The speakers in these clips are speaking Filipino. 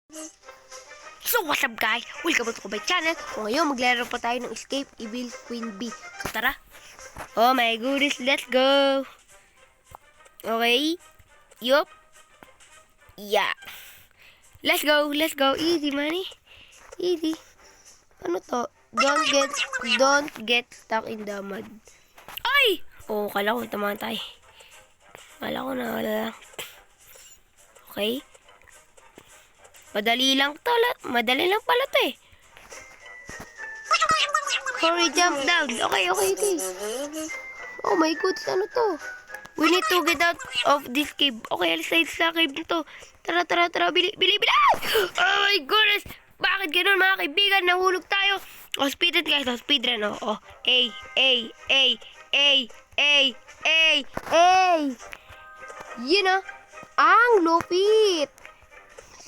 So what's up guys? Welcome back to my channel. So ngayon maglaro pa tayo ng Escape Evil Queen Bee. So tara. Oh my goodness, let's go. Okay. Yup. Yeah. Let's go. Easy money. Easy. Ano to? Don't get stuck in the mud. Ay! Oh, kala ko tamaan tayo. Kala ko na wala lang. Okay. Madali lang pala to eh. Hurry, jump down. Okay. Oh my God, ano to? We need to get out of this cave. Okay, alis tayo sa cave nito. Tara. Bili. Oh my goodness. Bakit ganun mga kaibigan? Nahulog tayo. Oh, speedrun guys. Speedrun. Oh. Ay. You know, ang lupit.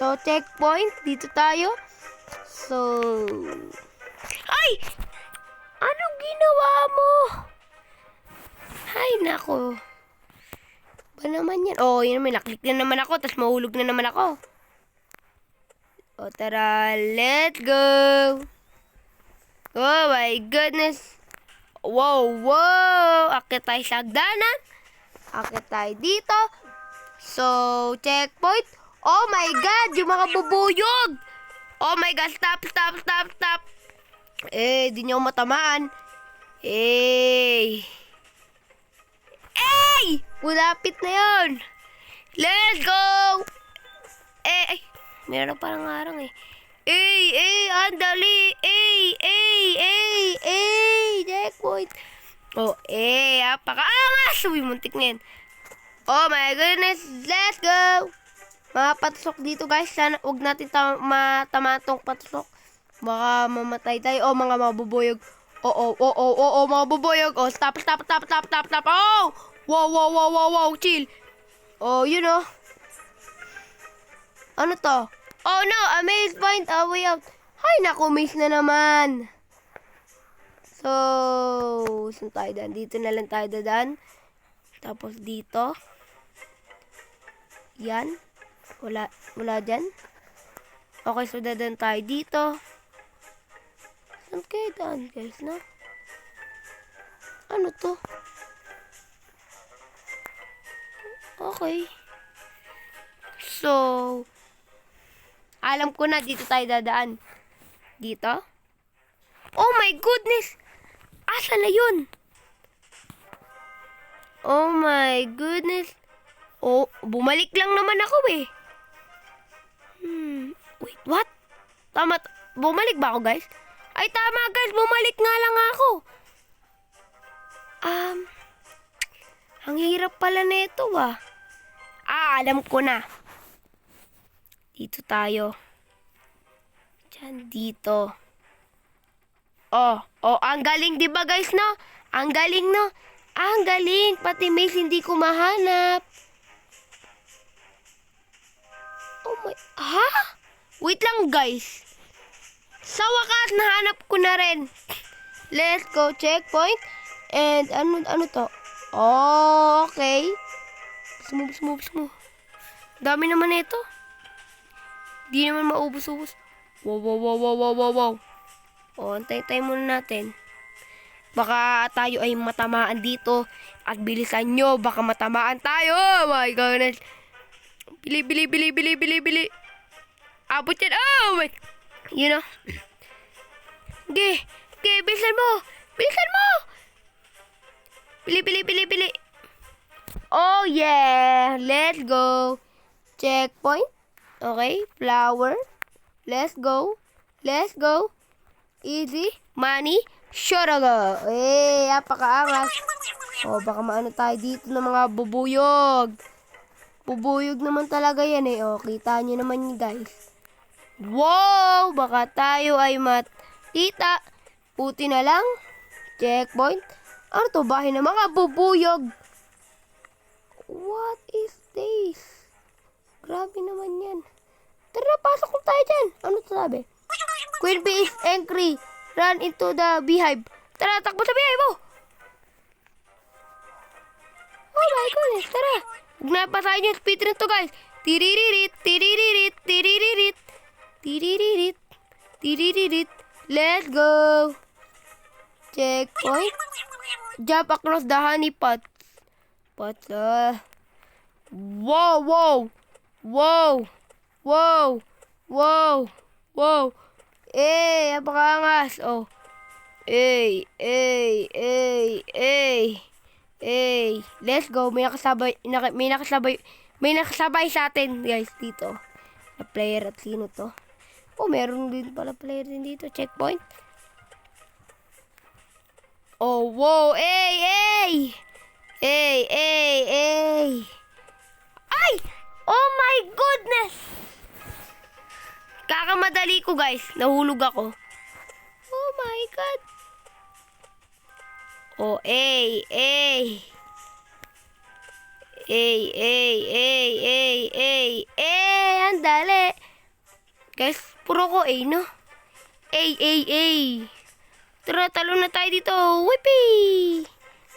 So, checkpoint. Dito tayo. So, ay! Anong ginawa mo? Ay, nako. Ba naman yan? Oh, yun naman. Naklik na naman ako. Tapos mahulog na naman ako. O, tara. Let's go. Oh, my goodness. Wow. Akit tayo sa hagdanan. Akit tayo dito. So, checkpoint. Oh my God! Yung mga bubuyog! Oh my God! Stop! Di niyo matamaan. Malapit na yon. Let's go! Meron parang harang eh. Andali! Checkpoint! Oh, apakaangas! Uy, muntik na yan. Oh my goodness! Let's go! Mga patusok dito guys, sana huwag natin matamaan tong patusok. Baka mamatay tayo. Oh, mga mabubuyog. Oh, mga bubuyog. Oh, stop. Oh! Wow, chill. Oh, you know. Ano to? Oh no, a maze point a way out. Hay, naku, maze na naman. So, saan tayo dan? Dito na lang tayo dadan. Tapos dito. Yan. Wala dyan. Okay, so dadan tayo dito. Saan kayo daan, guys, no? Ano to? Okay. So, alam ko na, dito tayo dadaan. Dito? Oh my goodness! Asa na yun? Oh my goodness! Oh, bumalik lang naman ako eh. Wait, what? Bumalik ba ako, guys? Ay, tama, guys. Bumalik nga lang ako. Ang hirap pala nito, ah. Alam ko na. Dito tayo. Diyan, dito. Oh, ang galing, di ba, guys, no? Ang galing, no? Ang galing. Pati maze hindi ko mahanap. Oh my... Ha? Wait lang, guys. Sa wakas, nahanap ko na rin. Let's go, checkpoint. And, ano to? Oh, okay. Smooth. Dami naman ito. Di naman maubos-ubos. Wow. Oh, antay muna natin. Baka tayo ay matamaan dito. At bilisan nyo, baka matamaan tayo. Oh my goodness. Bili. Abot yan. Oh, wait. You know. Bilisan mo. Bili. Oh, yeah. Let's go. Checkpoint. Okay. Flower. Let's go. Easy. Money. Shoraga. Apakaangas. Oh, baka maano tayo dito ng mga bubuyog. Bubuyog naman talaga yan eh. Oh, kita nyo naman yun, guys. Wow! Baka tayo ay matita. Puti na lang. Checkpoint. Ano to? Bahay ng mga bubuyog. What is this? Grabe naman yan. Tara, pasok ko tayo dyan. Ano to sabi? Queen Bee is angry. Run into the beehive. Tara, takbo sa beehive mo. Oh my goodness, tara. Huwag na pasahin yung speedrun to, guys. Tiririt. Tiririt. Tiririt. Let's go. Checkpoint. Jump across the honey pot. Wow, wow. Wow. Wow. Wow. Wow. Napakaangas. Oh. Let's go. May nakasabay sa atin, guys, dito. Na player at sino to? Oh, meron din pala player din dito. Checkpoint. Oh, wow. Ay! Oh my goodness! Kakamadali ko, guys. Nahulog ako. Oh my God. Oh, ang dali. Guys, puro ko no? Tara, talo na tayo dito. Whippy!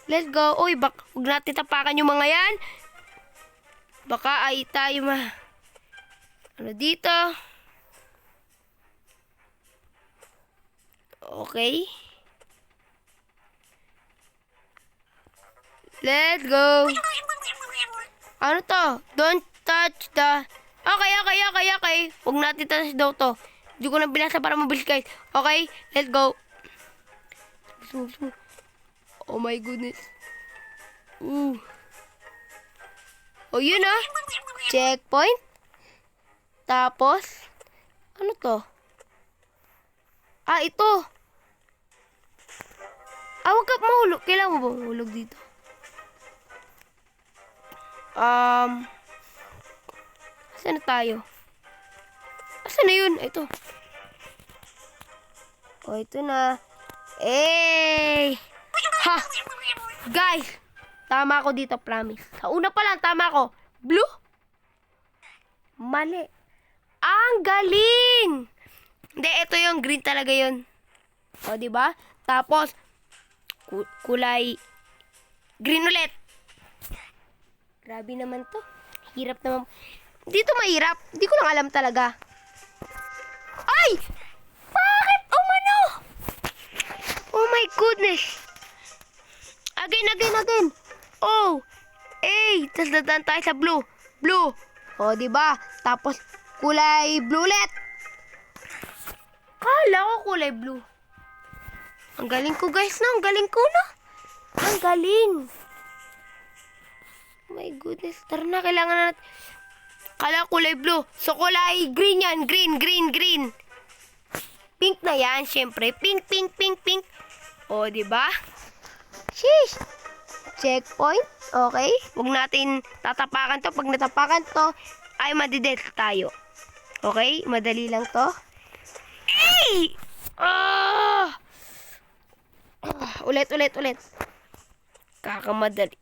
Let's go. Uy, huwag natin tapakan yung mga yan. Baka ay tayo ano dito? Okay. Let's go. Ano to? Don't touch the... Okay. Huwag natin touch daw to. Hindi ko na binasa para mabilis, guys. Okay, let's go. Oh my goodness. Oh, yun Checkpoint. Tapos, ano to? Ito. Huwag ka mahulog. Kailangan mo ba mahulog dito? Saan na tayo? Saan na yun? Ito. Oh, ito na. Ha! Guys, tama ako dito, promise. Sa una pa lang, tama ako. Blue? Mali. Ang galing! Hindi, ito yung green talaga yun. O, diba? Tapos, kulay green ulit. Grabe naman to. Hirap naman. Dito mahirap. Hindi ko lang alam talaga. Ay! Bakit umano? Oh my goodness. Again. Oh. Tapos dadaan tayo sa blue. Blue. O, diba? Tapos, kulay blue ulit. Kala ko kulay blue. Ang galing ko, guys, na. Ang galing ko na. Ang galing. Oh my goodness. Tara na, kailangan na natin. Kala kulay blue. So, kulay green yan. Green. Pink na yan, syempre. Pink. O, diba? Sheesh. Checkpoint. Okay. Huwag natin tatapakan to. Pag natapakan to, ay madideath tayo. Okay? Madali lang to. Ulit. Kakamadali.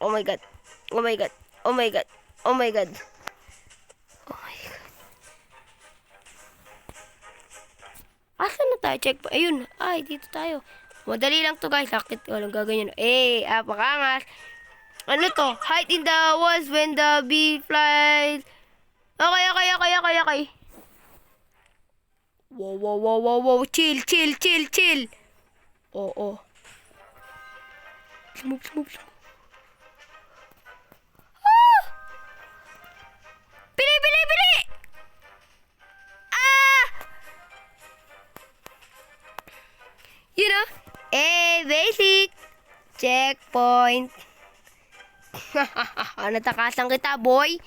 Oh my God. Asan na tayo? Check pa. Ayun. Dito tayo. Madali lang to, guys. Sakit. Walang gaganyan. Apakangas. Ano to? Hide in the walls when the bee flies. Okay. Wow. Chill. Oo. Smooth. Bili! You know? Basic. Checkpoint. Natakasan kita, boy.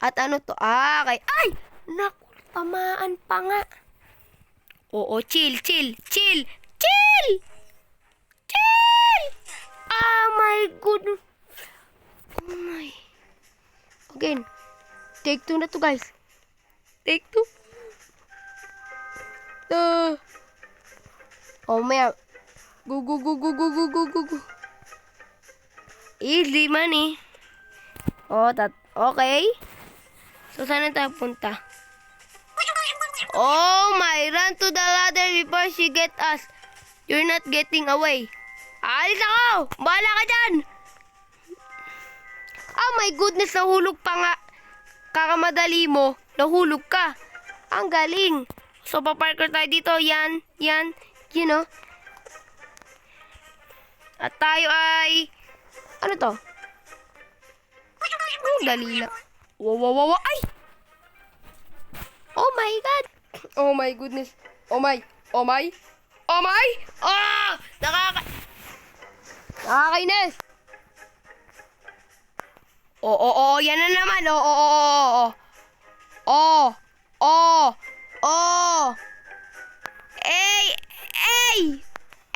At ano to? Ay! Naku, tamaan pa nga. Oo, chill. Oh my goodness. Oh my. Again. Take 2 na to, guys. Take 2. Oh, maya. Go. Easy money. Okay. So, saan na tayo punta? Oh my, run to the ladder before she get us. You're not getting away. Alis ako! Bahala ka dyan! Oh my goodness, nahulog pa nga. Kakamadali mo. nahulog ka. Ang galing. So, paparker tayo dito. Yan. You know. At tayo ay... Ano to? Ang dali lang. Wow. Ay! Oh my God! Oh my goodness. Oh my! Ah! Nakakainis! Oo, yan na naman.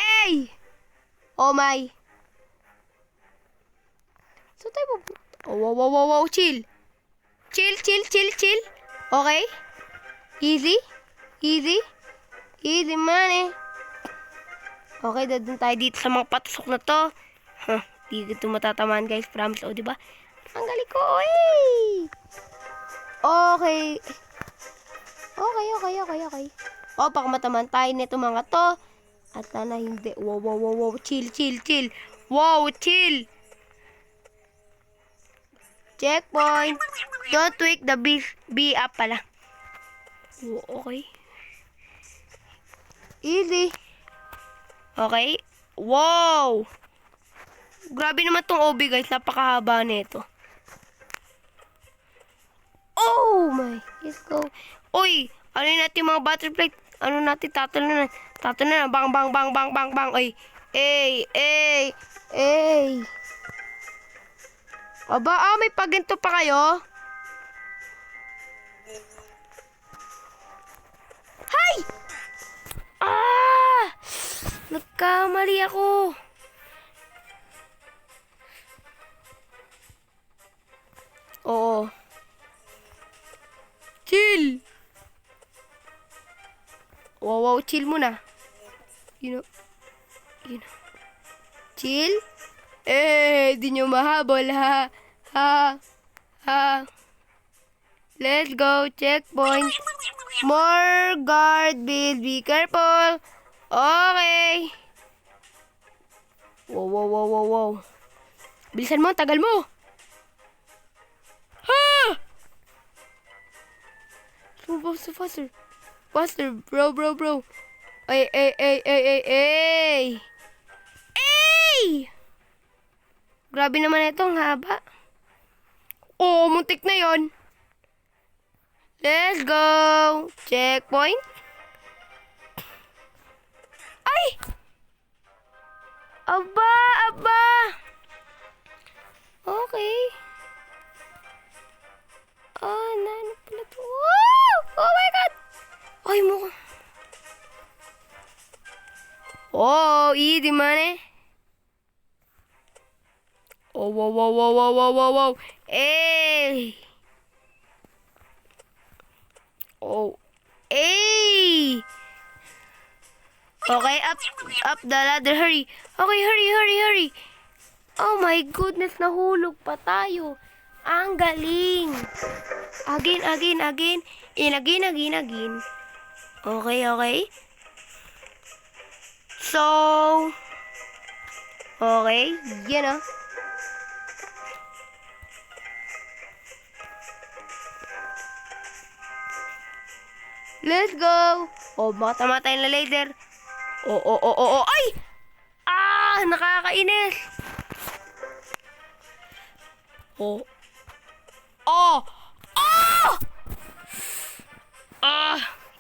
Ay! Oh my. So tayo wow, chill. Chill. Okay? Easy man eh. Okay, dadun tayo dito sa mga patusok na to. Di ito matatamaan guys, promise. O, diba? Ang galing ko, Okay. O, baka matamaan tayo nito mga to. At na hindi. Wow. Chill. Wow, chill. Checkpoint. Don't tweak the B up pala. Okay. Easy. Okay. Wow. Grabe naman tong OB guys. Napakahaba nito. Oh my. Let's go. Uy. Ano natin mga butterfly? Ano natin? Tatalo na. Bang. Ay. Aba, may paginto pa kayo? Hay! Nagkamali ako. Oo. Chill. Wow, chill muna. You know. Chill. Di nyo mahabol, ha. Let's go, checkpoint. More guard, be careful. Okay. Wow. Bilisan mo, tagal mo. Ha! Faster, bro. Ay. Grabe naman itong haba. Oh, muntik na yon. Let's go. Checkpoint. Ay! Aba. Okay. Ano pala to? Oh my God! Ay, mukha. Oh, easy man eh. Oh, wow. Hey! Oh. Hey! Okay, up the ladder. Hurry. Okay, hurry. Oh my goodness, nahulog pa tayo. Ang galing. Again. Again. Okay. So, okay, you know. Let's go. Oh, makatama tayo na laser. Oh. Ay! Nakakainis. Oh.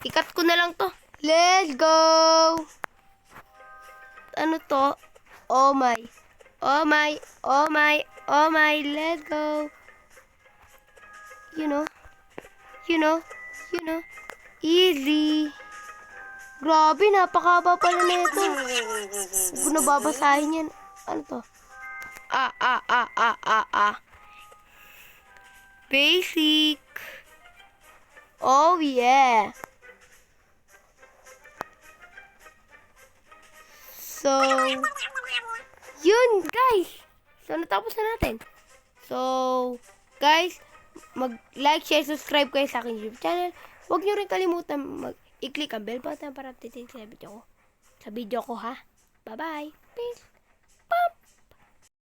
Ikat ko na lang to. Let's go. Ano to? Oh my. Let's go. You know. Easy. Grabe, napakaba pala na ito. Huwag ko na babasahin yan. Ano to? Basic. Oh, yeah. So, yun, guys. So, natapos na natin. So, guys, mag-like, share, subscribe kayo sa aking YouTube channel. Huwag nyo rin kalimutan i-click ang bell button para titigil sa video ko. Ha? Bye-bye. Peace.